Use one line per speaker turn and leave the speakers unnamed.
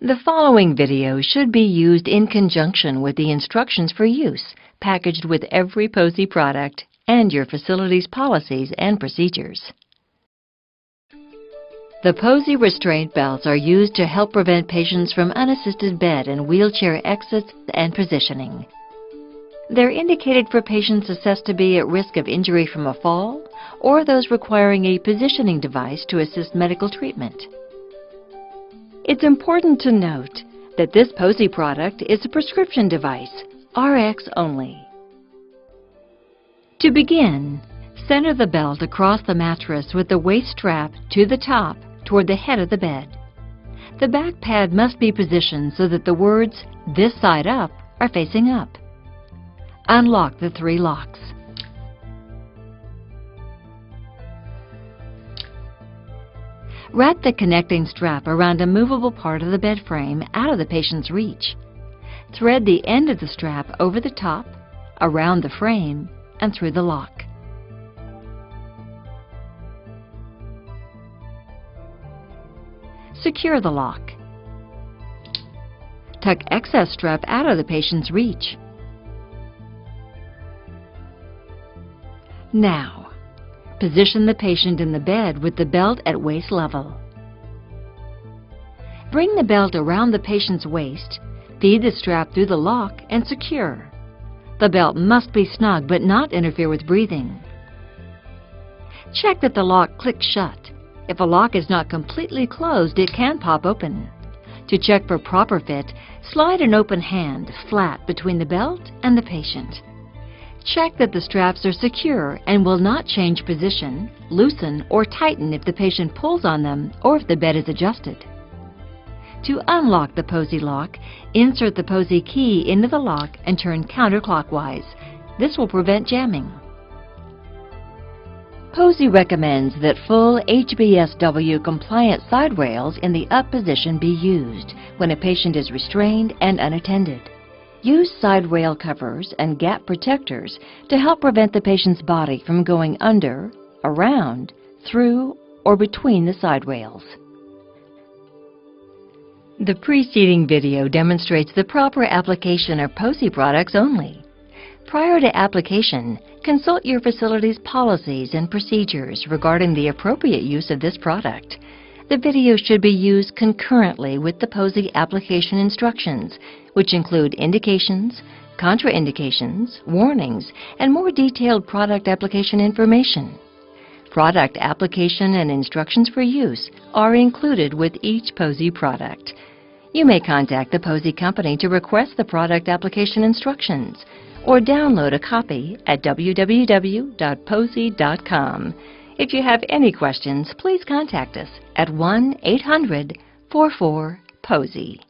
The following video should be used in conjunction with the instructions for use packaged with every Posey product and your facility's policies and procedures. The Posey restraint belts are used to help prevent patients from unassisted bed and wheelchair exits and positioning. They're indicated for patients assessed to be at risk of injury from a fall or those requiring a positioning device to assist medical treatment. It's important to note that this Posey product is a prescription device, RX only. To begin, center the belt across the mattress with the waist strap to the top toward the head of the bed. The back pad must be positioned so that the words, "This side up," are facing up. Unlock the 3 locks. Wrap the connecting strap around a movable part of the bed frame out of the patient's reach. Thread the end of the strap over the top, around the frame, and through the lock. Secure the lock. Tuck excess strap out of the patient's reach. Now, position the patient in the bed with the belt at waist level. Bring the belt around the patient's waist, feed the strap through the lock, and secure. The belt must be snug but not interfere with breathing. Check that the lock clicks shut. If a lock is not completely closed, it can pop open. To check for proper fit, slide an open hand flat between the belt and the patient. Check that the straps are secure and will not change position, loosen, or tighten if the patient pulls on them or if the bed is adjusted. To unlock the Posey lock, insert the Posey key into the lock and turn counterclockwise. This will prevent jamming. Posey recommends that full HBSW compliant side rails in the up position be used when a patient is restrained and unattended. Use side rail covers and gap protectors to help prevent the patient's body from going under, around, through, or between the side rails. The preceding video demonstrates the proper application of Posey products only. Prior to application, consult your facility's policies and procedures regarding the appropriate use of this product. The video should be used concurrently with the Posey application instructions, which include indications, contraindications, warnings, and more detailed product application information. Product application and instructions for use are included with each Posey product. You may contact the Posey Company to request the product application instructions or download a copy at www.posey.com. If you have any questions, please contact us at 1-800-44-POSEY.